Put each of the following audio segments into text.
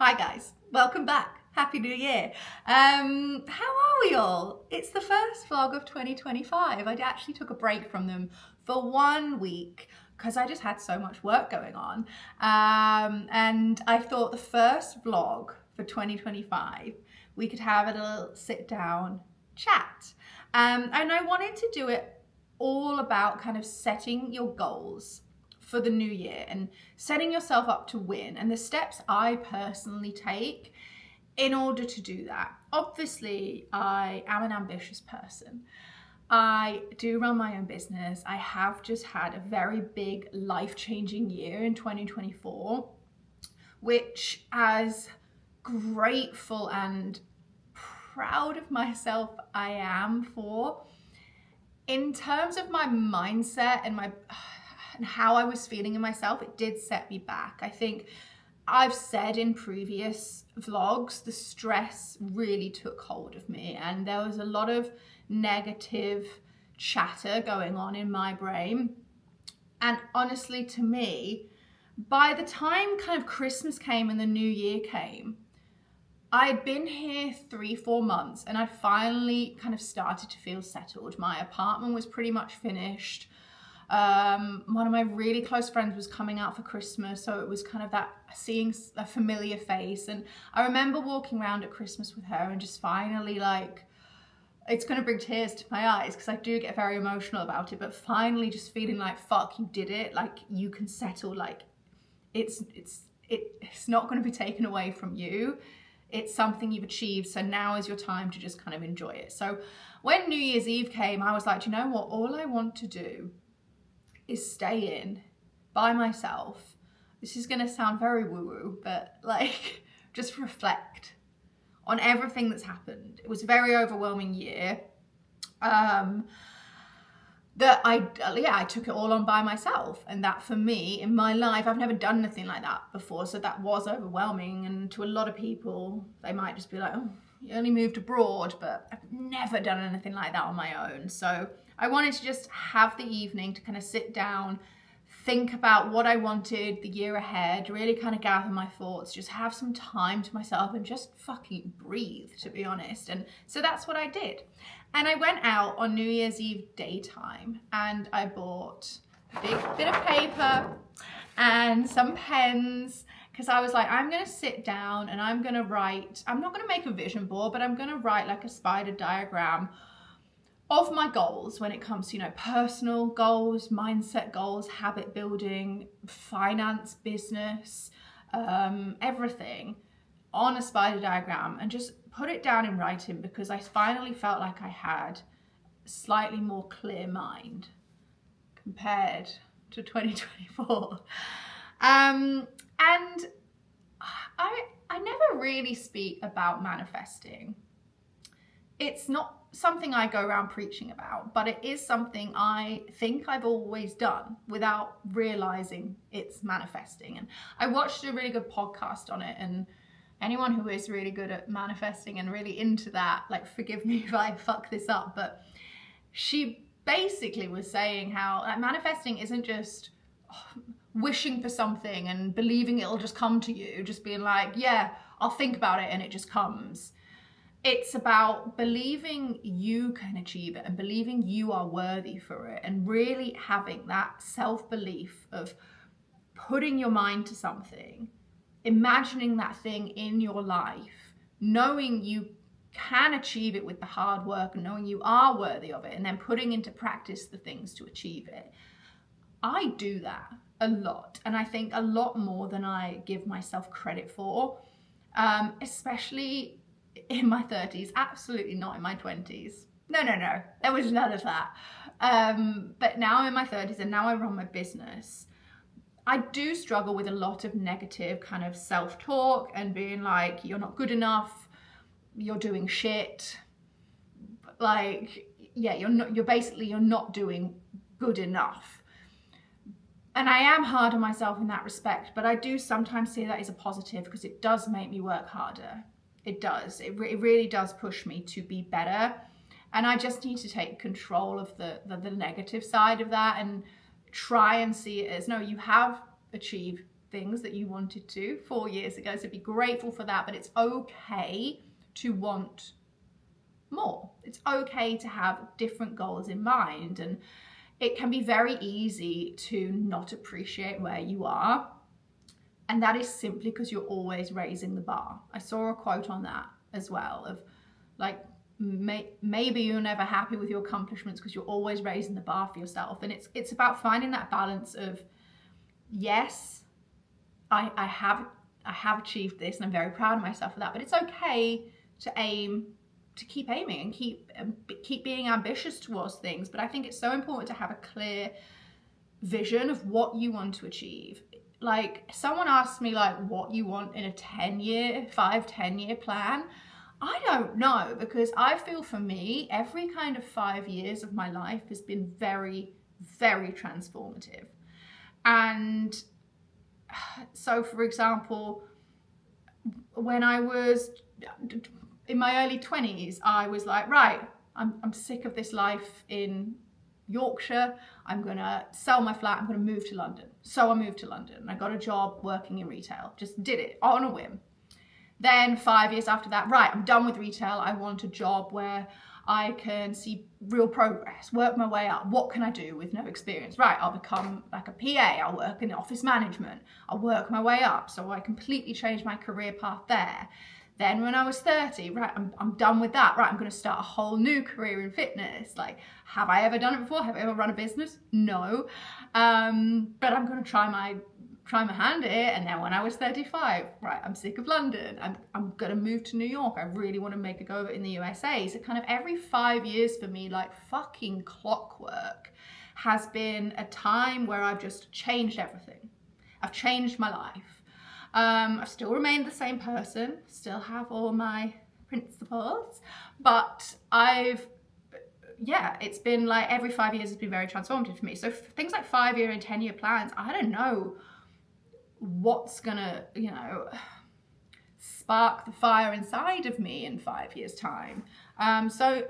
Hi guys, welcome back. Happy New Year. How are we all? It's the first vlog of 2025. I actually took a break from them for 1 week because I just had so much work going on. And I thought the first vlog for 2025, we could have a little sit down chat. And I wanted to do it all about kind of setting your goals for the new year and setting yourself up to win, and the steps I personally take in order to do that. Obviously, I am an ambitious person. I do run my own business. I have just had a very big life-changing year in 2024, which, as grateful and proud of myself I am for, in terms of my mindset and how I was feeling in myself, it did set me back. I think I've said in previous vlogs, the stress really took hold of me, and there was a lot of negative chatter going on in my brain. And honestly, to me, by the time kind of Christmas came and the new year came, I'd been here 3-4 months and I'd finally kind of started to feel settled. My apartment was pretty much finished. One of my really close friends was coming out for Christmas, so it was kind of that seeing a familiar face. And I remember walking around at Christmas with her and just finally, like, it's going to bring tears to my eyes because I do get very emotional about it, but finally just feeling like, fuck, you did it. Like, you can settle. Like, it's not going to be taken away from you. It's something you've achieved, so now is your time to just kind of enjoy it. So when New Year's Eve came, I was like, you know what, all I want to do is stay in by myself. This is gonna sound very woo-woo, but like, just reflect on everything that's happened. It was a very overwhelming year. I took it all on by myself, and that for me in my life, I've never done anything like that before, so that was overwhelming. And to a lot of people, they might just be like, oh, you only moved abroad, but I've never done anything like that on my own. So I wanted to just have the evening to kind of sit down, think about what I wanted the year ahead, really kind of gather my thoughts, just have some time to myself and just fucking breathe, to be honest. And so that's what I did. And I went out on New Year's Eve daytime and I bought a big bit of paper and some pens, because I was like, I'm going to sit down and I'm going to write. I'm not going to make a vision board, but I'm going to write like a spider diagram of my goals when it comes to, you know, personal goals, mindset goals, habit building, finance, business, everything on a spider diagram, and just put it down in writing, because I finally felt like I had a slightly more clear mind compared to 2024. And I never really speak about manifesting. It's not something I go around preaching about, but it is something I think I've always done without realizing it's manifesting. And I watched a really good podcast on it, and anyone who is really good at manifesting and really into that, like, forgive me if I fuck this up, but she basically was saying how, like, manifesting isn't just wishing for something and believing it'll just come to you, just being like, yeah, I'll think about it and it just comes. It's about believing you can achieve it and believing you are worthy for it, and really having that self-belief of putting your mind to something, imagining that thing in your life, knowing you can achieve it with the hard work and knowing you are worthy of it, and then putting into practice the things to achieve it. I do that a lot, and I think a lot more than I give myself credit for, especially in my 30s, absolutely not in my 20s. No, there was none of that. But now I'm in my 30s and now I run my business. I do struggle with a lot of negative kind of self-talk and being like, you're not good enough, you're doing shit. Like, yeah, you're not doing good enough. And I am hard on myself in that respect, but I do sometimes see that as a positive, because it does make me work harder. It does. It really does push me to be better. And I just need to take control of the negative side of that and try and see it as, no, you have achieved things that you wanted to 4 years ago. So be grateful for that, but it's okay to want more. It's okay to have different goals in mind, and it can be very easy to not appreciate where you are. And that is simply because you're always raising the bar. I saw a quote on that as well of like, maybe you're never happy with your accomplishments because you're always raising the bar for yourself. And it's about finding that balance of, yes, I have achieved this and I'm very proud of myself for that, but it's okay to keep aiming and keep being ambitious towards things. But I think it's so important to have a clear vision of what you want to achieve. Like, someone asked me like what you want in a 10-year plan. I don't know, because I feel for me, every kind of 5 years of my life has been very, very transformative. And so, for example, when I was in my early 20s, I was like, right, I'm sick of this life in Yorkshire. I'm gonna sell my flat, I'm gonna move to London. So I moved to London. I got a job working in retail, just did it on a whim. Then 5 years after that, right, I'm done with retail. I want a job where I can see real progress, work my way up. What can I do with no experience? Right, I'll become like a PA. I'll work in office management. I'll work my way up. So I completely changed my career path there. Then when I was 30, right, I'm done with that. Right, I'm going to start a whole new career in fitness. Like, have I ever done it before? Have I ever run a business? No. But I'm going to try my hand at it. And then when I was 35, right, I'm sick of London. I'm going to move to New York. I really want to make a go of it in the USA. So kind of every 5 years for me, like fucking clockwork, has been a time where I've just changed everything. I've changed my life. I've still remained the same person, still have all my principles, but it's been like every 5 years has been very transformative for me. So things like 5-year and 10-year plans, I don't know what's gonna, spark the fire inside of me in 5 years' time. So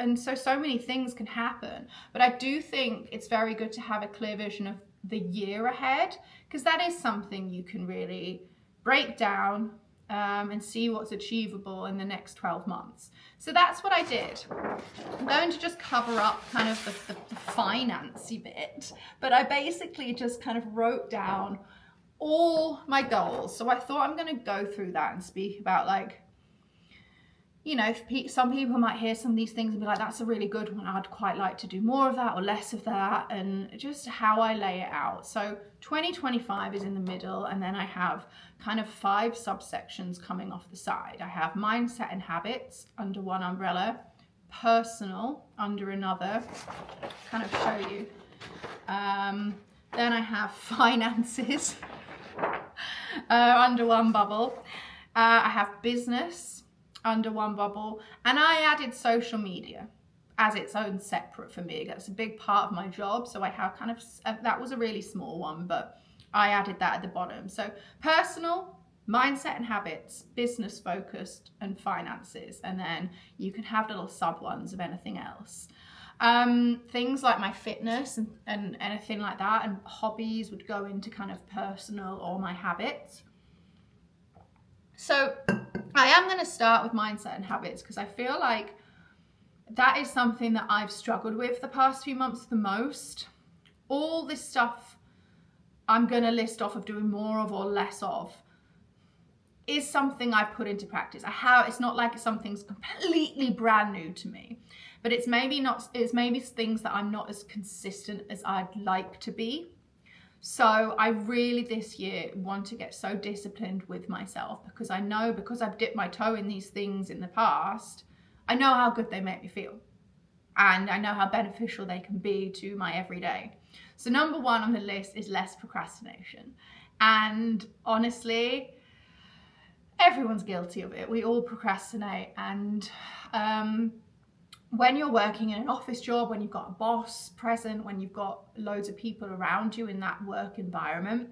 many things can happen, but I do think it's very good to have a clear vision of the year ahead, because that is something you can really break down and see what's achievable in the next 12 months. So that's what I did. I'm going to just cover up kind of the financy bit, but I basically just kind of wrote down all my goals. So I thought I'm going to go through that and speak about, like, some people might hear some of these things and be like, that's a really good one. I'd quite like to do more of that or less of that, and just how I lay it out. So 2025 is in the middle, and then I have kind of 5 subsections coming off the side. I have mindset and habits under one umbrella, personal under another, kind of show you. Then I have finances under one bubble. I have business under one bubble, and I added social media as its own separate for me. That's a big part of my job, so I have kind of, that was a really small one, but I added that at the bottom. So personal, mindset and habits, business focused, and finances, and then you can have little sub ones of anything else. Things like my fitness and anything like that, and hobbies would go into kind of personal or my habits. So I am going to start with mindset and habits, because I feel like that is something that I've struggled with the past few months the most. All this stuff I'm going to list off of doing more of or less of is something I put into practice. It's not like something's completely brand new to me, but it's maybe things that I'm not as consistent as I'd like to be. So I really this year want to get so disciplined with myself, because I know, because I've dipped my toe in these things in the past, I know how good they make me feel, and I know how beneficial they can be to my everyday. So number 1 on the list is less procrastination. And honestly, everyone's guilty of it. We all procrastinate. And when you're working in an office job, when you've got a boss present, when you've got loads of people around you in that work environment,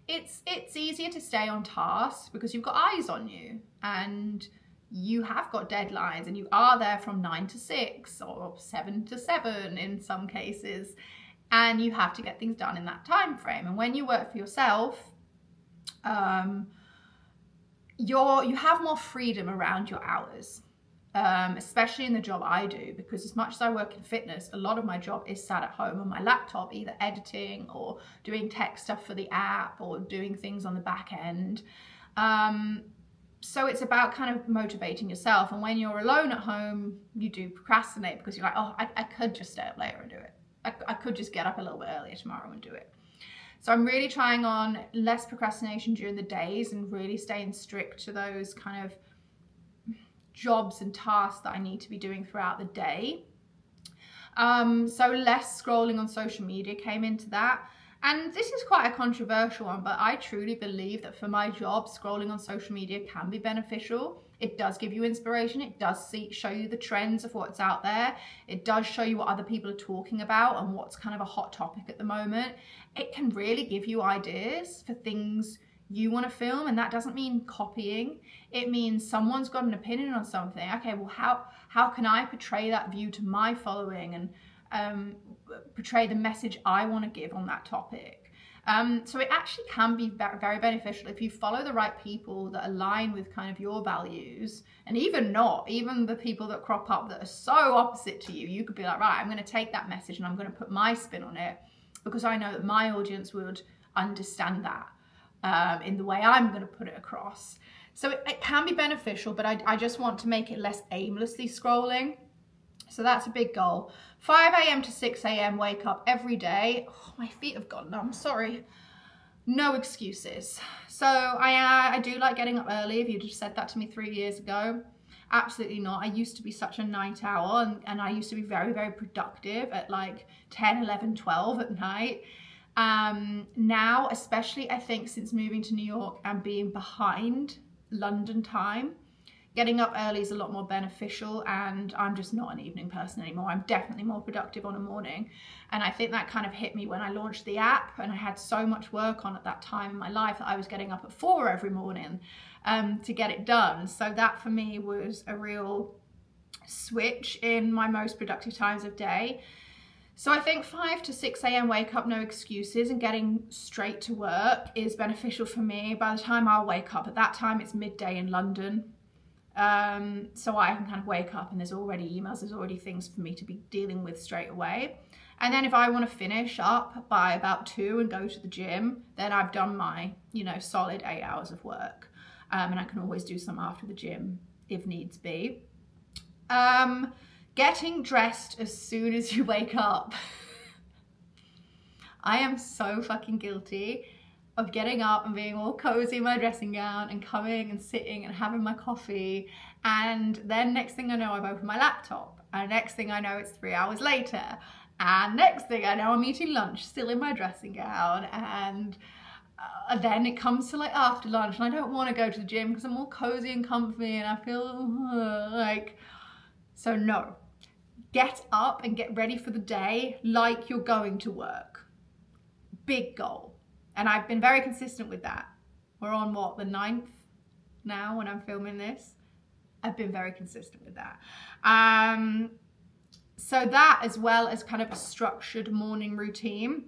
it's easier to stay on task because you've got eyes on you, and you have got deadlines, and you are there from 9 to 6 or 7 to 7 in some cases, and you have to get things done in that time frame. And when you work for yourself, You have more freedom around your hours. Especially in the job I do, because as much as I work in fitness, a lot of my job is sat at home on my laptop, either editing or doing tech stuff for the app or doing things on the back end. So it's about kind of motivating yourself. And when you're alone at home, you do procrastinate because you're like, oh, I could just stay up later and do it. I could just get up a little bit earlier tomorrow and do it. So I'm really trying on less procrastination during the days and really staying strict to those kind of jobs and tasks that I need to be doing throughout the day. So less scrolling on social media came into that. And this is quite a controversial one, but I truly believe that for my job, scrolling on social media can be beneficial. It does give you inspiration. It does show you the trends of what's out there. It does show you what other people are talking about and what's kind of a hot topic at the moment. It can really give you ideas for things you want to film, and that doesn't mean copying. It means someone's got an opinion on something. Okay, well, how can I portray that view to my following and portray the message I want to give on that topic? So it actually can be very beneficial if you follow the right people that align with kind of your values, and even the people that crop up that are so opposite to you. You could be like, right, I'm going to take that message and I'm going to put my spin on it because I know that my audience would understand that in the way I'm going to put it across. So it can be beneficial, but I just want to make it less aimlessly scrolling. So that's a big goal. 5 a.m. to 6 a.m. wake up every day. Oh, my feet have gone numb, sorry. No excuses. So I do like getting up early. If you just said that to me 3 years ago, absolutely not. I used to be such a night owl, and I used to be very, very productive at like 10, 11, 12 at night. Now, especially I think since moving to New York and being behind London time, getting up early is a lot more beneficial, and I'm just not an evening person anymore. I'm definitely more productive on a morning. And I think that kind of hit me when I launched the app, and I had so much work on at that time in my life that I was getting up at 4 every morning to get it done. So that for me was a real switch in my most productive times of day. So I think 5 to 6 a.m. wake up, no excuses, and getting straight to work is beneficial for me. By the time I'll wake up, at that time it's midday in London. So I can kind of wake up and there's already emails, there's already things for me to be dealing with straight away. And then if I want to finish up by about 2 and go to the gym, then I've done my, solid 8 hours of work. And I can always do some after the gym if needs be. Getting dressed as soon as you wake up. I am so fucking guilty of getting up and being all cozy in my dressing gown and coming and sitting and having my coffee. And then next thing I know, I've opened my laptop. And next thing I know, it's 3 hours later. And next thing I know, I'm eating lunch still in my dressing gown. And then it comes to like after lunch and I don't want to go to the gym because I'm all cozy and comfy and I feel like, so no. Get up and get ready for the day like you're going to work. Big goal. And I've been very consistent with that. We're on the 9th now when I'm filming this. I've been very consistent with that. So that, as well as kind of a structured morning routine.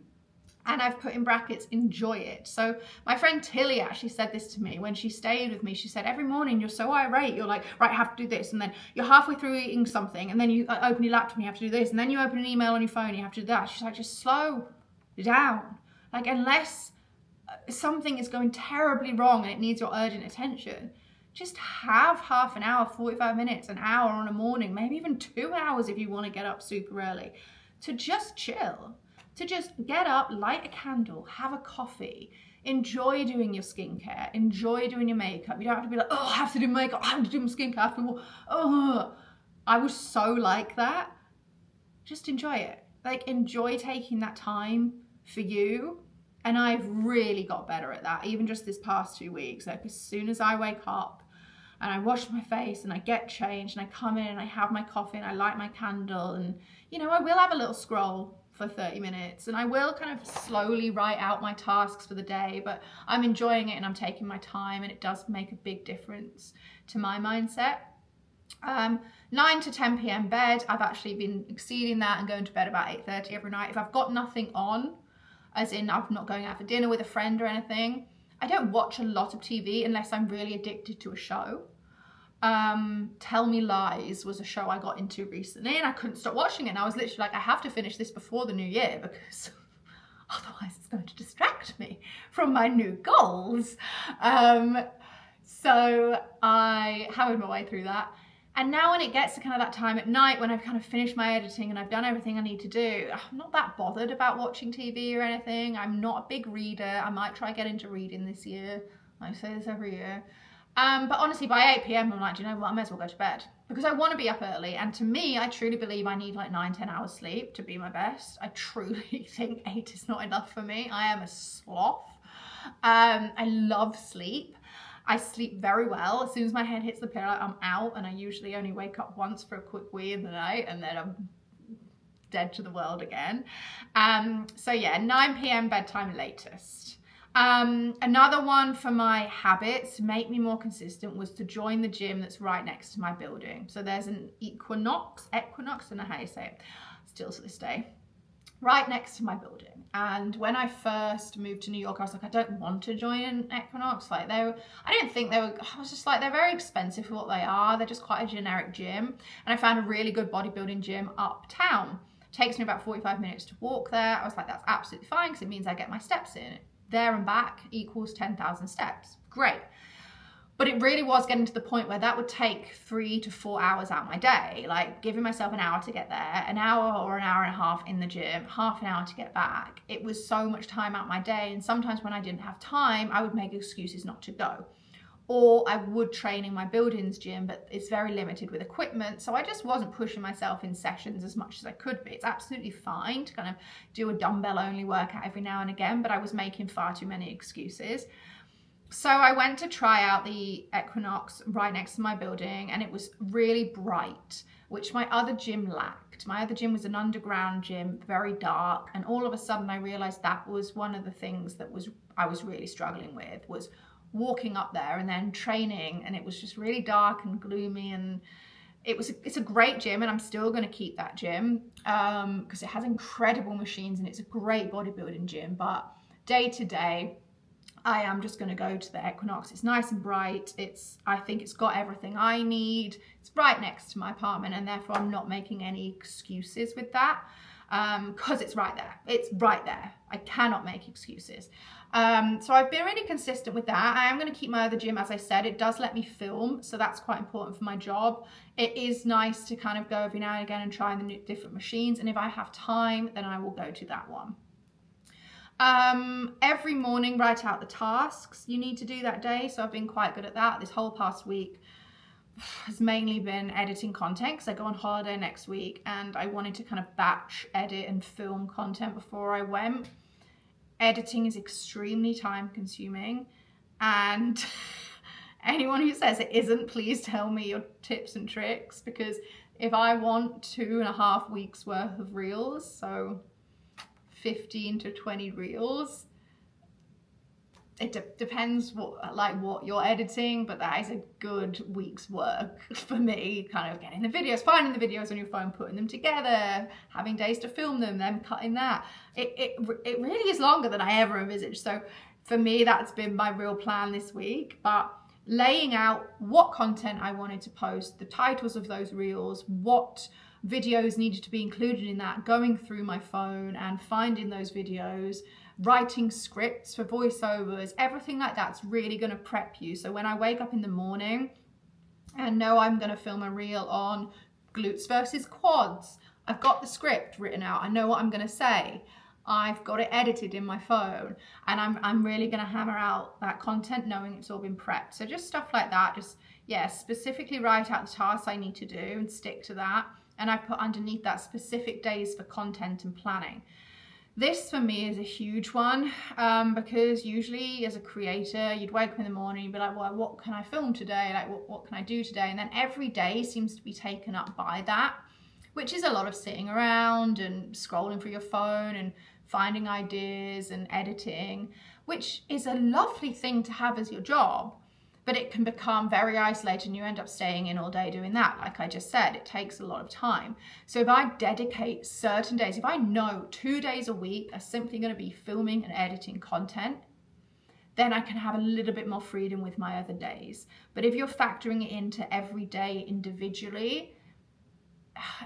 And I've put in brackets, enjoy it. So my friend Tilly actually said this to me when she stayed with me. She said, every morning you're so irate. You're like, right, I have to do this. And then you're halfway through eating something. And then you open your laptop and you have to do this. And then you open an email on your phone and you have to do that. She's like, just slow down. Like, unless something is going terribly wrong and it needs your urgent attention, just have half an hour, 45 minutes, an hour on a morning, maybe even 2 hours if you want to get up super early, to just chill. To just get up, light a candle, have a coffee, enjoy doing your skincare, enjoy doing your makeup. You don't have to be like, oh, I have to do makeup, I have to do my skincare, I have to, oh. I was so like that. Just enjoy it. Like, enjoy taking that time for you. And I've really got better at that, even just this past 2 weeks. Like, as soon as I wake up and I wash my face and I get changed and I come in and I have my coffee and I light my candle and, I will have a little scroll for 30 minutes and I will kind of slowly write out my tasks for the day, but I'm enjoying it and I'm taking my time, and it does make a big difference to my mindset. 9 to 10 p.m. bed. I've actually been exceeding that and going to bed about 8:30 every night. If I've got nothing on, as in I'm not going out for dinner with a friend or anything, I don't watch a lot of TV unless I'm really addicted to a show. Tell Me Lies was a show I got into recently and I couldn't stop watching it. And I was literally like, I have to finish this before the new year because otherwise it's going to distract me from my new goals. So I hammered my way through that. And now when it gets to kind of that time at night when I've kind of finished my editing and I've done everything I need to do, I'm not that bothered about watching TV or anything. I'm not a big reader. I might try get into reading this year. I say this every year. But honestly, by 8 p.m, I'm like, do you know what? I may as well go to bed because I want to be up early. And to me, I truly believe I need like 9-10 hours sleep to be my best. I truly think 8 is not enough for me. I am a sloth. I love sleep. I sleep very well. As soon as my head hits the pillow, I'm out, and I usually only wake up once for a quick wee in the night, and then I'm dead to the world again. So yeah, 9 p.m. bedtime latest. Another one for my habits to make me more consistent was to join the gym that's right next to my building. So there's an Equinox, I don't know how you say it, still to this day, right next to my building. And when I first moved to New York, I was like, I don't want to join an Equinox. Like I didn't think they were, I was just like, they're very expensive for what they are. They're just quite a generic gym. And I found a really good bodybuilding gym uptown. It takes me about 45 minutes to walk there. I was like, that's absolutely fine because it means I get my steps in. There and back equals 10,000 steps. Great. But it really was getting to the point where that would take 3 to 4 hours out of my day, like giving myself an hour to get there, an hour or an hour and a half in the gym, half an hour to get back. It was so much time out of my day. And sometimes when I didn't have time, I would make excuses not to go. Or I would train in my building's gym, but it's very limited with equipment. So I just wasn't pushing myself in sessions as much as I could be. It's absolutely fine to kind of do a dumbbell only workout every now and again, but I was making far too many excuses. So I went to try out the Equinox right next to my building, and it was really bright, which my other gym lacked. My other gym was an underground gym, very dark, and all of a sudden I realized that was one of the things that I was really struggling with, was walking up there and then training, and it was just really dark and gloomy. And it's a great gym, and I'm still going to keep that gym because it has incredible machines and it's a great bodybuilding gym. But day to day, I am just going to go to the Equinox. It's nice and bright. I think it's got everything I need. It's right next to my apartment, and therefore I'm not making any excuses with that because it's right there. It's right there. I cannot make excuses. So I've been really consistent with that. I am going to keep my other gym, as I said. It does let me film, so that's quite important for my job. It is nice to kind of go every now and again and try the different machines, and if I have time, then I will go to that one. Every morning write out the tasks you need to do that day. So I've been quite good at that. This whole past week has mainly been editing content because I go on holiday next week and I wanted to kind of batch edit and film content before I went. Editing is extremely time consuming, and anyone who says it isn't, please tell me your tips and tricks, because if I want 2.5 weeks worth of reels, so 15 to 20 reels, it depends what you're editing, but that is a good week's work for me, kind of getting the videos, finding the videos on your phone, putting them together, having days to film them, then cutting that. It really is longer than I ever envisaged. So for me, that's been my real plan this week. But laying out what content I wanted to post, the titles of those reels, what videos needed to be included in that, going through my phone and finding those videos, writing scripts for voiceovers, everything like that's really going to prep you. So when I wake up in the morning and know I'm going to film a reel on glutes versus quads, I've got the script written out. I know what I'm going to say. I've got it edited in my phone, and I'm really going to hammer out that content knowing it's all been prepped. So just stuff like that, just, yeah, specifically write out the tasks I need to do and stick to that. And I put underneath that specific days for content and planning. This for me is a huge one because usually as a creator, you'd wake up in the morning, you'd be like, well, what can I film today? Like, what can I do today? And then every day seems to be taken up by that, which is a lot of sitting around and scrolling through your phone and finding ideas and editing, which is a lovely thing to have as your job. But it can become very isolated and you end up staying in all day doing that. Like I just said, it takes a lot of time. So if I dedicate certain days, if I know 2 days a week are simply going to be filming and editing content, then I can have a little bit more freedom with my other days. But if you're factoring it into every day individually,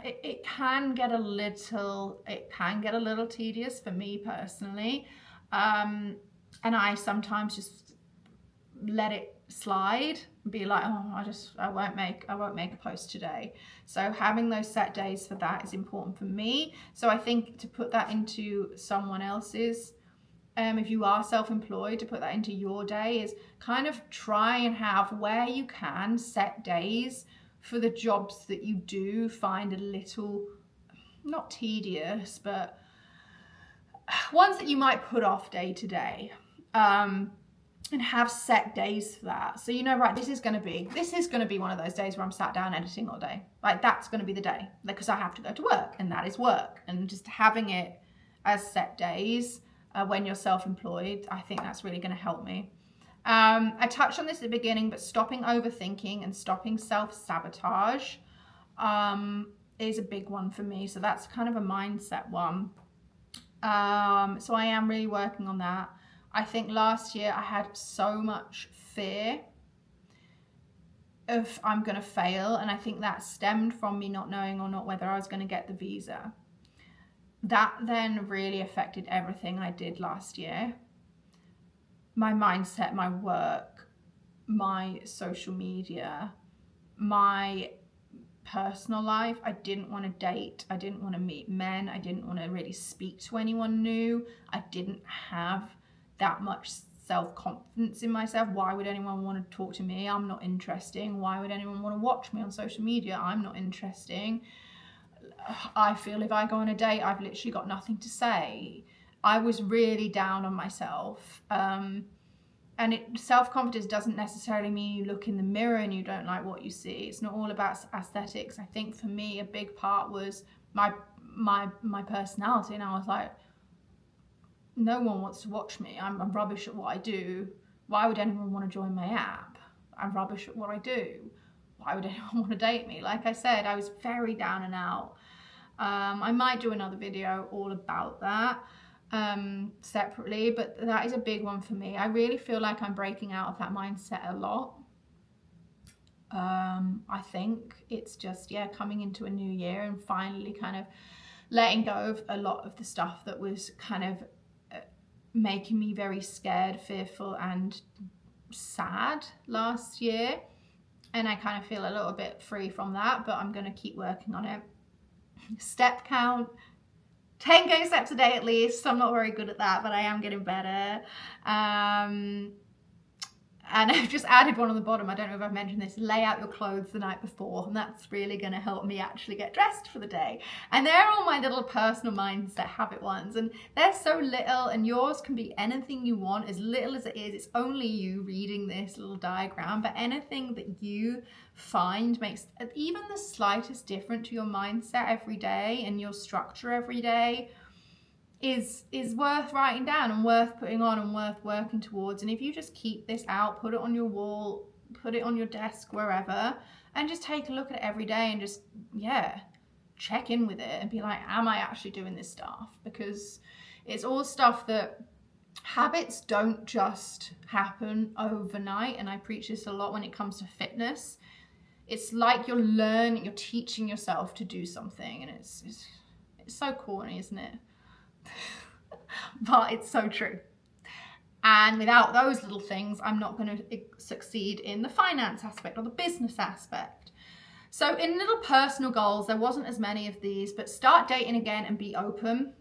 it can get a little tedious for me personally. And I sometimes just let it slide and be like, oh, I won't make a post today. So having those set days for that is important for me. So I think to put that into someone else's, if you are self-employed, to put that into your day is kind of try and have, where you can, set days for the jobs that you do find a little, not tedious, but ones that you might put off day to day, and have set days for that. So you know, right, this is going to be one of those days where I'm sat down editing all day. Like, that's going to be the day, because I have to go to work, and that is work. And just having it as set days when you're self-employed, I think that's really going to help me. I touched on this at the beginning, but stopping overthinking and stopping self-sabotage is a big one for me. So that's kind of a mindset one. So I am really working on that. I think last year I had so much fear of I'm going to fail. And I think that stemmed from me not knowing or not whether I was going to get the visa. That then really affected everything I did last year. My mindset, my work, my social media, my personal life. I didn't want to date. I didn't want to meet men. I didn't want to really speak to anyone new. I didn't have that much self-confidence in myself. Why would anyone want to talk to me? I'm not interesting. Why would anyone want to watch me on social media? I'm not interesting. I feel if I go on a date, I've literally got nothing to say. I was really down on myself. And self-confidence doesn't necessarily mean you look in the mirror and you don't like what you see. It's not all about aesthetics. I think for me, a big part was my personality. And I was like, no one wants to watch me. I'm rubbish at what I do. Why would anyone want to join my app? I'm rubbish at what I do. Why would anyone want to date me? Like I said, I was very down and out. I might do another video all about that separately, but that is a big one for me. I really feel like I'm breaking out of that mindset a lot. I think it's just, coming into a new year and finally kind of letting go of a lot of the stuff that was kind of making me very scared, fearful, and sad last year. And I kind of feel a little bit free from that, but I'm going to keep working on it. Step count, 10K steps a day at least. I'm not very good at that, but I am getting better. And I've just added one on the bottom. I don't know if I've mentioned this. Lay out your clothes the night before. And that's really going to help me actually get dressed for the day. And they're all my little personal mindset habit ones. And they're so little. And yours can be anything you want, as little as it is. It's only you reading this little diagram. But anything that you find makes even the slightest difference to your mindset every day and your structure every day is worth writing down and worth putting on and worth working towards. And if you just keep this out, put it on your wall, put it on your desk, wherever, and just take a look at it every day and just, check in with it and be like, am I actually doing this stuff? Because it's all stuff that habits don't just happen overnight. And I preach this a lot when it comes to fitness. It's like you're teaching yourself to do something. And it's so corny, isn't it? But it's so true. And without those little things, I'm not going to succeed in the finance aspect or the business aspect. So in little personal goals, there wasn't as many of these, but start dating again and be open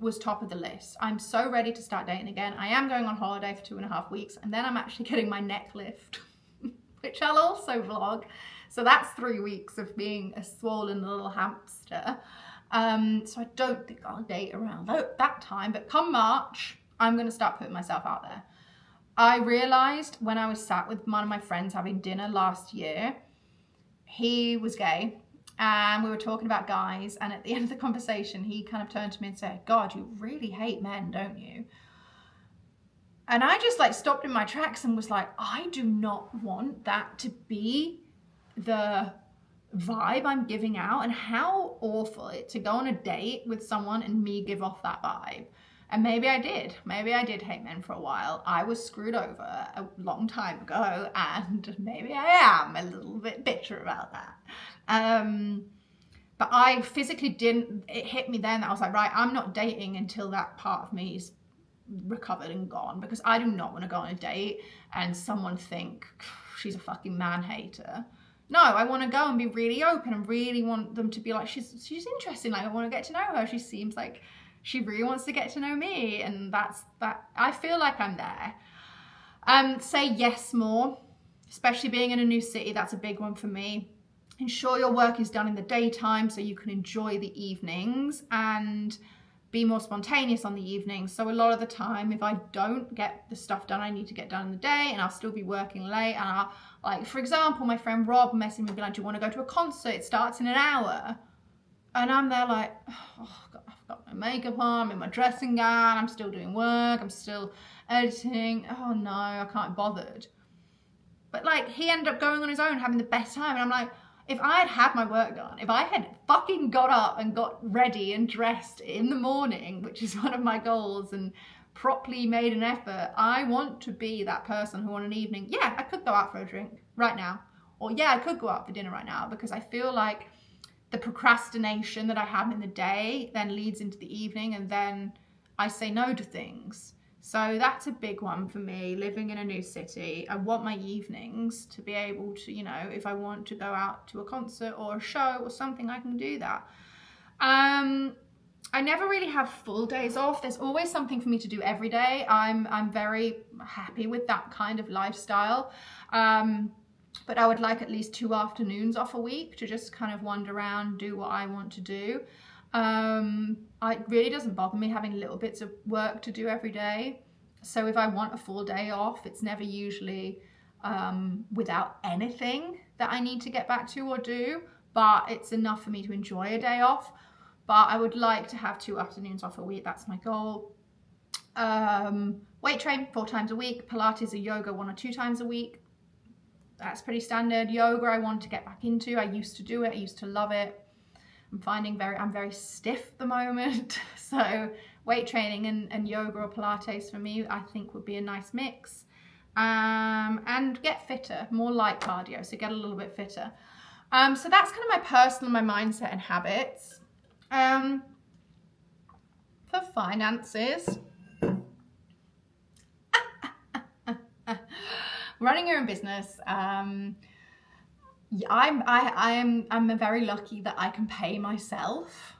was top of the list. I'm so ready to start dating again. I am going on holiday for 2.5 weeks, and then I'm actually getting my neck lift, which I'll also vlog. So that's 3 weeks of being a swollen little hamster. So I don't think I'll date around that time, but come March, I'm going to start putting myself out there. I realized when I was sat with one of my friends having dinner last year, he was gay and we were talking about guys. And at the end of the conversation, he kind of turned to me and said, God, you really hate men, don't you? And I just stopped in my tracks and was like, I do not want that to be the vibe I'm giving out. And how awful it to go on a date with someone and me give off that vibe. And maybe I did. Maybe I did hate men for a while. I was screwed over a long time ago, and maybe I am a little bit bitter about that. But I physically didn't, it hit me then that I was like, right, I'm not dating until that part of me is recovered and gone, because I do not want to go on a date and someone think she's a fucking man hater. No, I want to go and be really open and really want them to be like, she's interesting. Like, I want to get to know her. She seems like she really wants to get to know me. And that's that. I feel like I'm there. Say yes more, especially being in a new city. That's a big one for me. Ensure your work is done in the daytime so you can enjoy the evenings, and be more spontaneous on the evenings. So a lot of the time, if I don't get the stuff done I need to get done in the day, and I'll still be working late, and I'll, like, for example, my friend Rob messaged me, be like, do you want to go to a concert? It starts in an hour. And I'm there like, oh, I've got my makeup on, I'm in my dressing gown, I'm still doing work, I'm still editing. Oh no, I can't be bothered. But like, he ended up going on his own, having the best time. And I'm like, if I had had my work done, if I had fucking got up and got ready and dressed in the morning, which is one of my goals, and properly made an effort, I want to be that person who on an evening, yeah, I could go out for a drink right now. Or yeah, I could go out for dinner right now, because I feel like the procrastination that I have in the day then leads into the evening, and then I say no to things. So that's a big one for me, living in a new city. I want my evenings to be able to, you know, if I want to go out to a concert or a show or something, I can do that. I never really have full days off. There's always something for me to do every day. I'm very happy with that kind of lifestyle. But I would like at least 2 afternoons off a week to just kind of wander around, do what I want to do. It really doesn't bother me having little bits of work to do every day. So if I want a full day off, it's never usually without anything that I need to get back to or do, but it's enough for me to enjoy a day off. But I would like to have 2 afternoons off a week. That's my goal. Weight train 4 times a week. Pilates or yoga 1 or 2 times a week. That's pretty standard. Yoga I want to get back into. I used to do it. I used to love it. I'm very stiff at the moment. So weight training and yoga or Pilates for me, I think would be a nice mix. And get fitter, more light cardio, so get a little bit fitter. So that's kind of my personal, my mindset and habits. For finances, running your own business, I'm very lucky that I can pay myself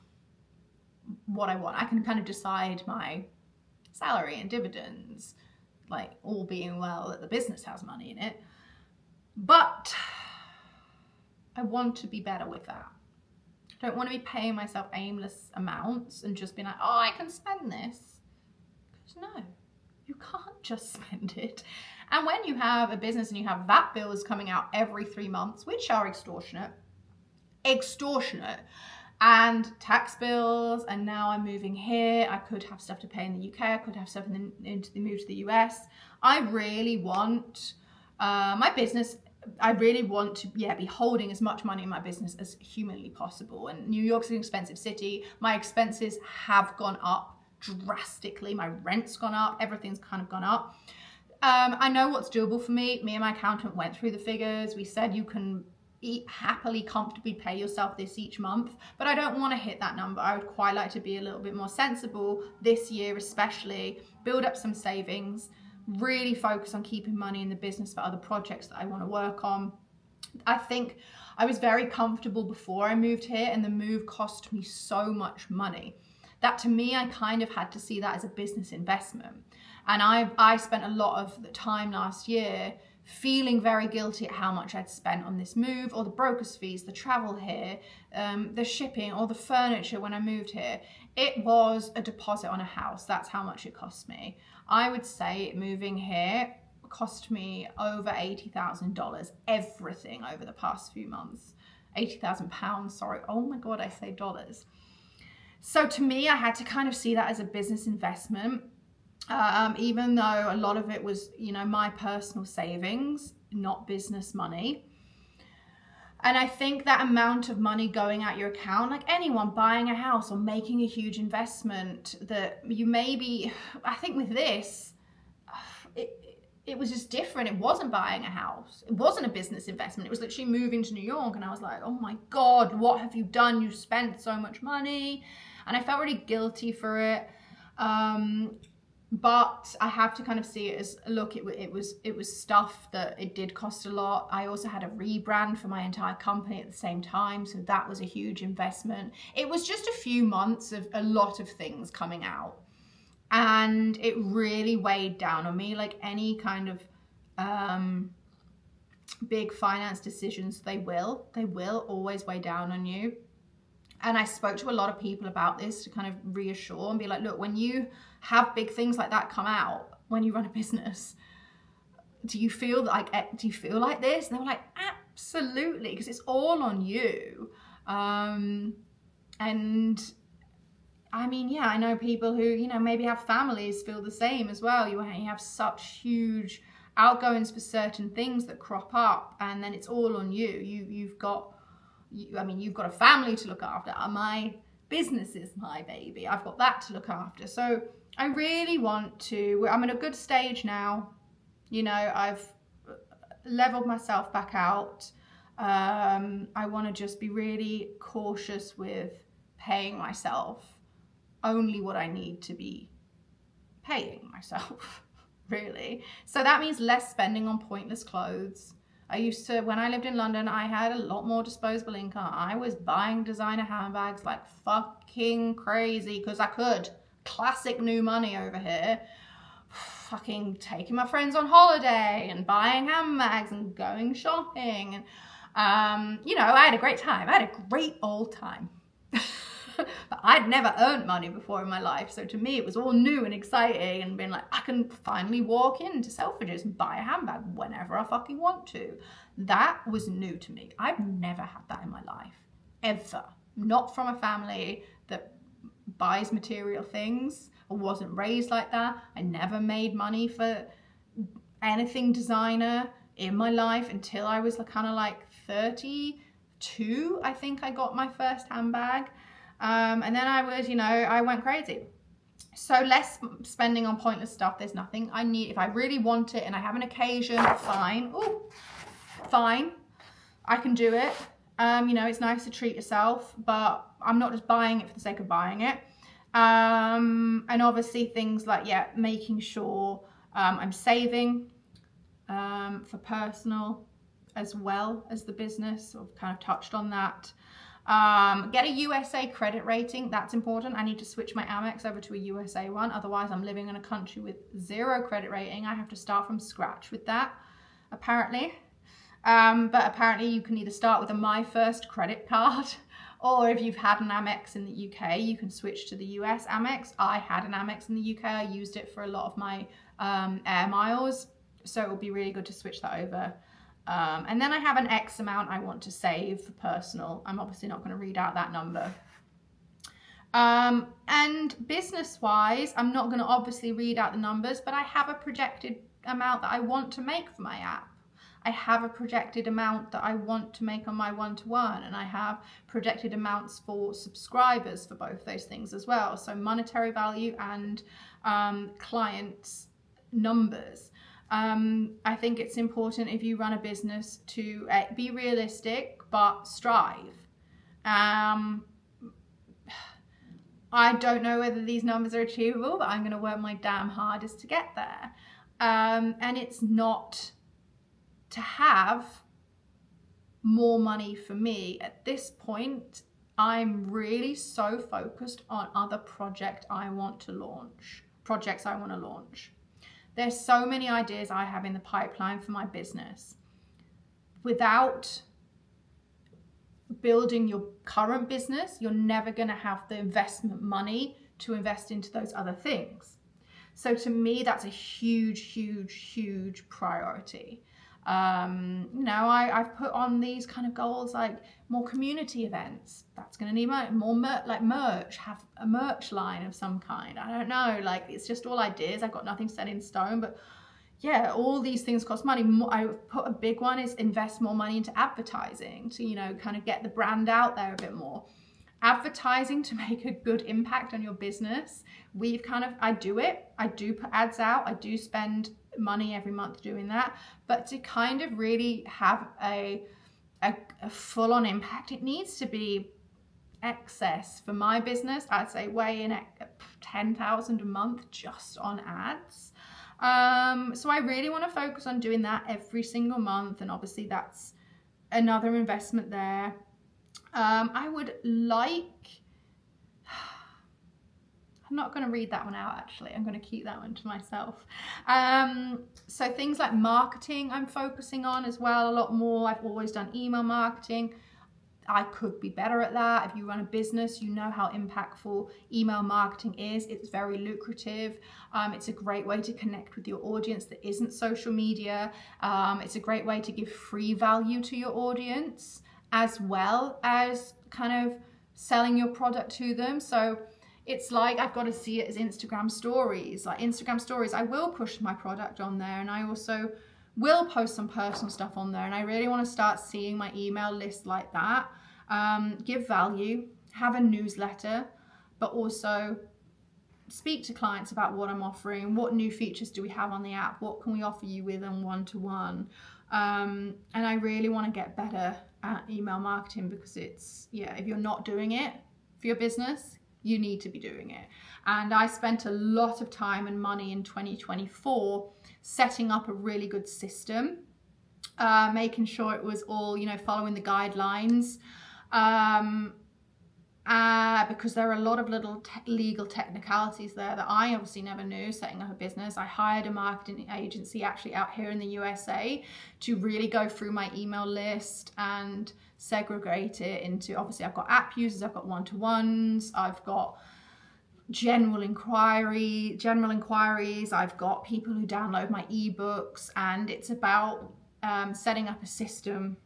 what I want. I can kind of decide my salary and dividends, like all being well that the business has money in it. But I want to be better with that. I don't want to be paying myself aimless amounts and just being like, oh, I can spend this. Because no, you can't just spend it. And when you have a business and you have VAT bills coming out every 3 months, which are extortionate, and tax bills, and now I'm moving here, I could have stuff to pay in the UK, I could have stuff to move to the US. I really want my business, I really want to be holding as much money in my business as humanly possible. And New York's an expensive city. My expenses have gone up drastically. My rent's gone up, everything's kind of gone up. I know what's doable for me. Me and my accountant went through the figures. We said you can happily, comfortably pay yourself this each month, but I don't want to hit that number. I would quite like to be a little bit more sensible this year, especially build up some savings, really focus on keeping money in the business for other projects that I want to work on. I think I was very comfortable before I moved here, and the move cost me so much money that to me, I kind of had to see that as a business investment. And I spent a lot of the time last year feeling very guilty at how much I'd spent on this move, or the broker's fees, the travel here, the shipping, or the furniture when I moved here. It was a deposit on a house. That's how much it cost me. I would say moving here cost me over $80,000, everything over the past few months. £80,000, sorry. Oh my God, I say dollars. So to me, I had to kind of see that as a business investment. Even though a lot of it was, my personal savings, not business money. And I think that amount of money going out your account, like anyone buying a house or making a huge investment, that you maybe, I think with this, it was just different. It wasn't buying a house. It wasn't a business investment. It was literally moving to New York. And I was like, oh my God, what have you done? You spent so much money. And I felt really guilty for it. But I have to kind of see it as, look, it was stuff that it did cost a lot. I also had a rebrand for my entire company at the same time, so that was a huge investment. It was just a few months of a lot of things coming out, and it really weighed down on me. Like any kind of big finance decisions, they will always weigh down on you. And I spoke to a lot of people about this to kind of reassure and be like, look, when you have big things like that come out, when you run a business, do you feel like this? And they were like, absolutely, because it's all on you. And I mean, yeah, I know people who, you know, maybe have families feel the same as well. You have such huge outgoings for certain things that crop up, and then it's all on you. You've got a family to look after. My business is my baby. I've got that to look after. So I really want to, I'm at a good stage now. You know, I've leveled myself back out. I want to just be really cautious with paying myself only what I need to be paying myself, really. So that means less spending on pointless clothes. I used to, when I lived in London, I had a lot more disposable income. I was buying designer handbags like fucking crazy because I could. Classic new money over here. Fucking taking my friends on holiday and buying handbags and going shopping. And, you know, I had a great time. I had a great old time. But I'd never earned money before in my life. So to me, it was all new and exciting and being like, I can finally walk into Selfridges and buy a handbag whenever I fucking want to. That was new to me. I've never had that in my life, ever. Not from a family that buys material things. I wasn't raised like that. I never made money for anything designer in my life until I was kind of like 32. I think I got my first handbag. And then I went crazy. So less spending on pointless stuff. There's nothing I need. If I really want it and I have an occasion, fine. Ooh, fine. I can do it. You know, it's nice to treat yourself, but I'm not just buying it for the sake of buying it. And obviously things like, making sure I'm saving for personal as well as the business. I've kind of touched on that. Get a USA credit rating. That's important. I need to switch my Amex over to a USA one. Otherwise, I'm living in a country with 0 credit rating. I have to start from scratch with that, apparently. But apparently you can either start with a My First credit card, or if you've had an Amex in the UK, you can switch to the US Amex. I had an Amex in the UK. I used it for a lot of my air miles. So it would be really good to switch that over. And then I have an X amount I want to save for personal. I'm obviously not going to read out that number. And business-wise, I'm not going to obviously read out the numbers, but I have a projected amount that I want to make for my app. I have a projected amount that I want to make on my one-to-one, and I have projected amounts for subscribers for both those things as well. So monetary value and clients' numbers. I think it's important if you run a business to be realistic, but strive. I don't know whether these numbers are achievable, but I'm going to work my damn hardest to get there. And it's not to have more money for me. At this point, I'm really so focused on other projects I want to launch. There's so many ideas I have in the pipeline for my business. Without building your current business, you're never going to have the investment money to invest into those other things. So to me, that's a huge, huge, huge priority. I've put on these kind of goals like more community events. That's going to need more merch, have a merch line of some kind. I don't know, like it's just all ideas. I've got nothing set in stone, but yeah, all these things cost money. I put a big one is invest more money into advertising to, kind of get the brand out there a bit more. Advertising to make a good impact on your business. I do it. I do put ads out. I do spend money every month doing that. But to kind of really have a full-on impact, it needs to be excess. For my business, I'd say way in 10,000 a month just on ads. So I really want to focus on doing that every single month, and obviously that's another investment there. I would like, I'm not going to read that one out actually, I'm going to keep that one to myself. So things like marketing I'm focusing on as well a lot more. I've always done email marketing. I could be better at that. If you run a business, you know how impactful email marketing is. It's very lucrative. It's a great way to connect with your audience that isn't social media. It's a great way to give free value to your audience, as well as kind of selling your product to them. So it's like, I've got to see it as Instagram stories. Like Instagram stories, I will push my product on there, and I also will post some personal stuff on there, and I really want to start seeing my email list like that. Give value, have a newsletter, but also speak to clients about what I'm offering, what new features do we have on the app, what can we offer you with on one-to-one. And I really want to get better at email marketing, because if you're not doing it for your business, you need to be doing it. And I spent a lot of time and money in 2024 setting up a really good system, making sure it was all, following the guidelines, because there are a lot of little legal technicalities there that I obviously never knew setting up a business. I hired a marketing agency actually out here in the USA to really go through my email list and segregate it into, obviously I've got app users, I've got one-to-ones, I've got general inquiries, I've got people who download my ebooks, and it's about setting up a system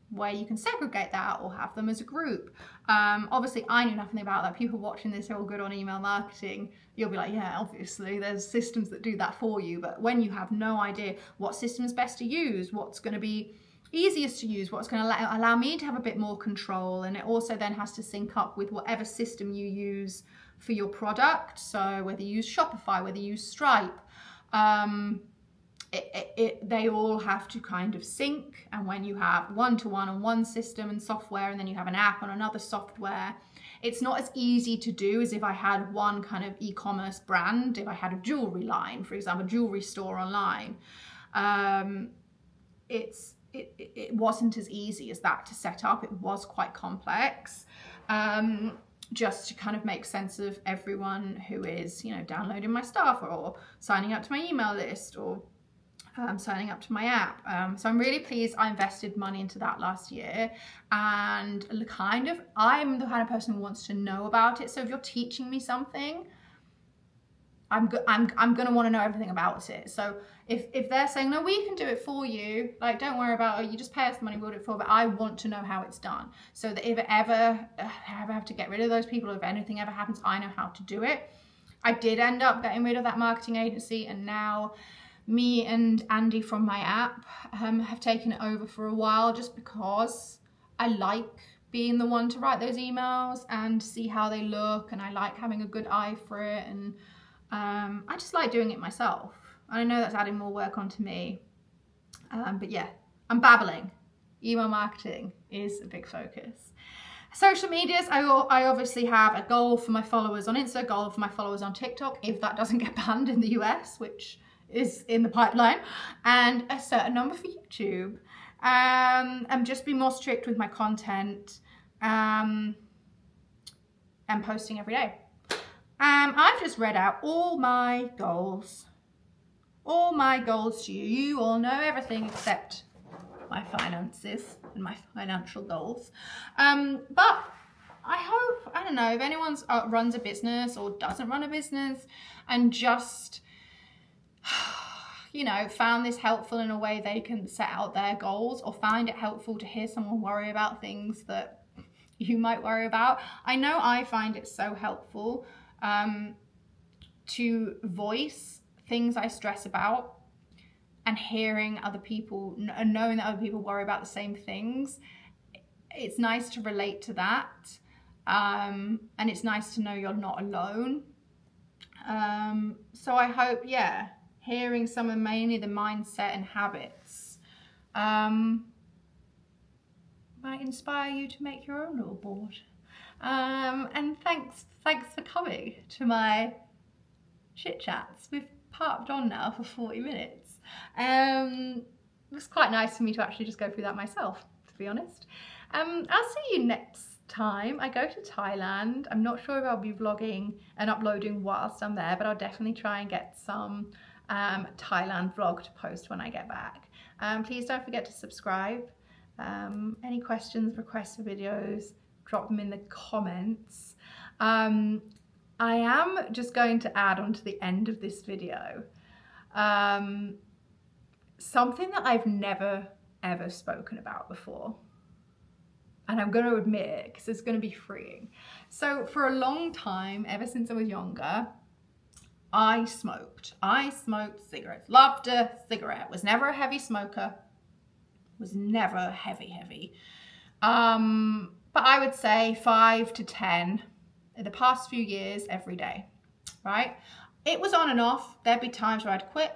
where you can segregate that or have them as a group. Obviously I knew nothing about that. People watching this are all good on email marketing. You'll be like, yeah, obviously there's systems that do that for you. But when you have no idea what system is best to use, what's going to be easiest to use, what's going to allow me to have a bit more control, and it also then has to sync up with whatever system you use for your product. So whether you use Shopify, whether you use Stripe, they all have to kind of sync. And when you have one-to-one on one system and software, and then you have an app on another software, it's not as easy to do as if I had one kind of e-commerce brand. If I had a jewelry line, for example, a jewelry store online, it wasn't as easy as that to set up. It was quite complex, just to kind of make sense of everyone who is, downloading my stuff or signing up to my email list or signing up to my app. So I'm really pleased I invested money into that last year, and I'm the kind of person who wants to know about it. So if you're teaching me something, I'm going to want to know everything about it. So if they're saying, no, we can do it for you, like, don't worry about it, you just pay us the money, we'll do it for, but I want to know how it's done. So that if I ever have to get rid of those people, if anything ever happens, I know how to do it. I did end up getting rid of that marketing agency, and now me and Andy from my app have taken it over for a while, just because I like being the one to write those emails and see how they look, and I like having a good eye for it, and I just like doing it myself. I know that's adding more work onto me, but yeah, I'm babbling. Email marketing is a big focus. Social medias, I obviously have a goal for my followers on Insta, a goal for my followers on TikTok, if that doesn't get banned in the US, which is in the pipeline, and a certain number for YouTube. And just be more strict with my content, and posting every day. I've just read out all my goals to you. You all know everything except my finances and my financial goals. But I hope, I don't know, if anyone runs a business or doesn't run a business and just, found this helpful in a way they can set out their goals, or find it helpful to hear someone worry about things that you might worry about. I know I find it so helpful to voice things I stress about. and hearing other people and knowing that other people worry about the same things, it's nice to relate to that. And it's nice to know you're not alone. So I hope, hearing some of mainly the mindset and habits might inspire you to make your own little board. And thanks for coming to my chit chats. We've parked on now for 40 minutes. It was quite nice for me to actually just go through that myself, to be honest. I'll see you next time. I go to Thailand. I'm not sure if I'll be vlogging and uploading whilst I'm there, but I'll definitely try and get some Thailand vlog to post when I get back. Please don't forget to subscribe. Any questions, requests for videos, drop them in the comments. I am just going to add on to the end of this video something that I've never ever spoken about before. And I'm going to admit it because it's going to be freeing. So for a long time, ever since I was younger, I smoked. I smoked cigarettes. Loved a cigarette. Was never a heavy smoker. Was never heavy. But I would say 5 to 10 in the past few years, every day, right? It was on and off. There'd be times where I'd quit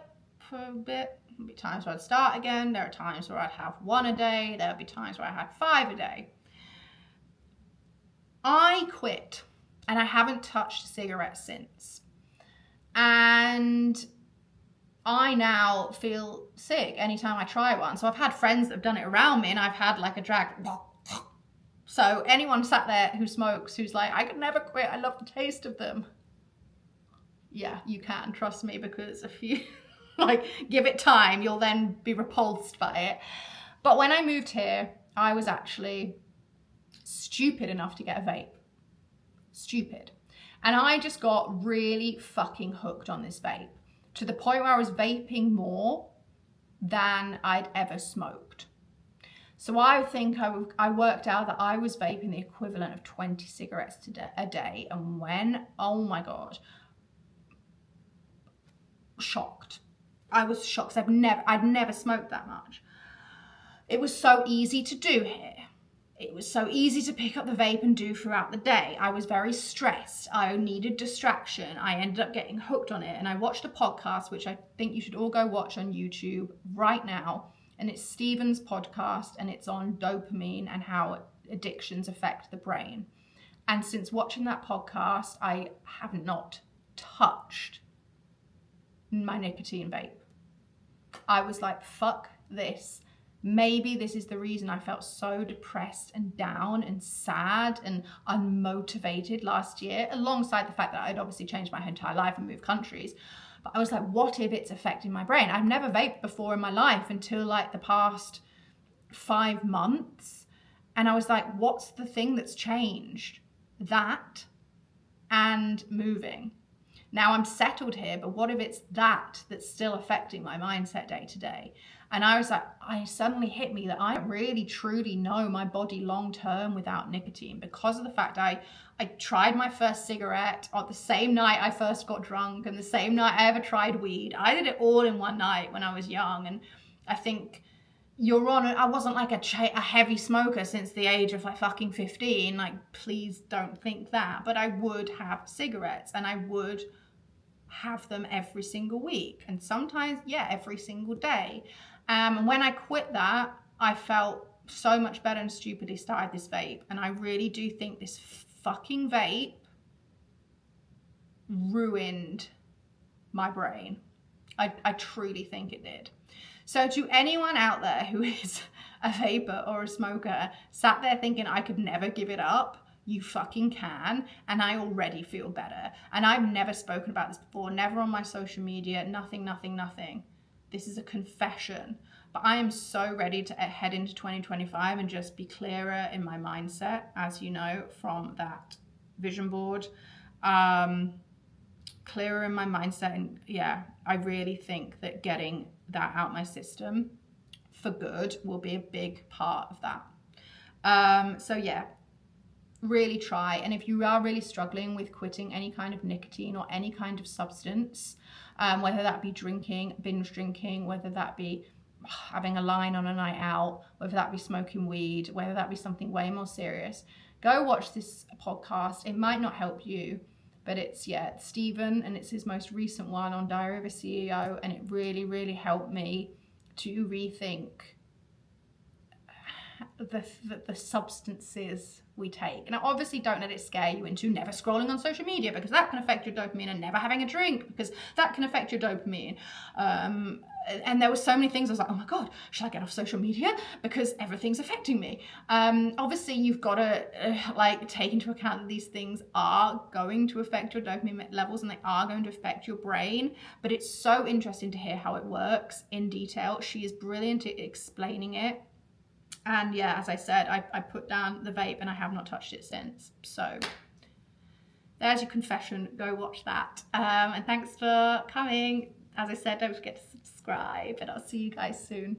for a bit. There'd be times where I'd start again. There are times where I'd have 1 a day. There'd be times where I had 5 a day. I quit and I haven't touched a cigarette since. And I now feel sick anytime I try one. So I've had friends that have done it around me and I've had like a drag. So anyone sat there who smokes, who's like, I could never quit, I love the taste of them. Yeah, you can, trust me, because if you like give it time, you'll then be repulsed by it. But when I moved here, I was actually stupid enough to get a vape. Stupid. And I just got really fucking hooked on this vape to the point where I was vaping more than I'd ever smoked. So I think I worked out that I was vaping the equivalent of 20 cigarettes a day. And when, oh my God, shocked. I was shocked. I'd never smoked that much. It was so easy to do here. It was so easy to pick up the vape and do throughout the day. I was very stressed. I needed distraction. I ended up getting hooked on it. And I watched a podcast, which I think you should all go watch on YouTube right now. And it's Stephen's podcast, and it's on dopamine and how addictions affect the brain. And since watching that podcast, I have not touched my nicotine vape. I was like, fuck this. Maybe this is the reason I felt so depressed and down and sad and unmotivated last year, alongside the fact that I'd obviously changed my entire life and moved countries. But I was like, what if it's affecting my brain? I've never vaped before in my life until like the past 5 months. And I was like, what's the thing that's changed? That and moving. Now I'm settled here, but what if it's that's still affecting my mindset day to day? And I was like, it suddenly hit me that I don't really truly know my body long term without nicotine, because of the fact I tried my first cigarette on the same night I first got drunk and the same night I ever tried weed. I did it all in one night when I was young. And I think I wasn't like a heavy smoker since the age of like fucking 15. Like, please don't think that. But I would have cigarettes and I would have them every single week. And sometimes, every single day. And when I quit that, I felt so much better and stupidly started this vape. And I really do think this fucking vape ruined my brain. I truly think it did. So to anyone out there who is a vapor or a smoker, sat there thinking I could never give it up, you fucking can. And I already feel better. And I've never spoken about this before, never on my social media, nothing. This is a confession. But I am so ready to head into 2025 and just be clearer in my mindset, as you know, from that vision board. Clearer in my mindset. And I really think that getting that out my system for good will be a big part of that. really try. And if you are really struggling with quitting any kind of nicotine or any kind of substance, whether that be drinking, binge drinking, whether that be having a line on a night out, whether that be smoking weed, whether that be something way more serious, go watch this podcast. It might not help you, but it's Stephen, and it's his most recent one on Diary of a CEO, and it really, really helped me to rethink the substances we take. And I obviously don't let it scare you into never scrolling on social media, because that can affect your dopamine, and never having a drink because that can affect your dopamine. And there were so many things I was like, oh my God, should I get off social media because everything's affecting me? Obviously you've got to like take into account that these things are going to affect your dopamine levels, and they are going to affect your brain. But it's so interesting to hear how it works in detail. She is brilliant at explaining it. And yeah, as I said, I put down the vape and I have not touched it since. So there's your confession. Go watch that. And thanks for coming. As I said, don't forget to subscribe, and I'll see you guys soon.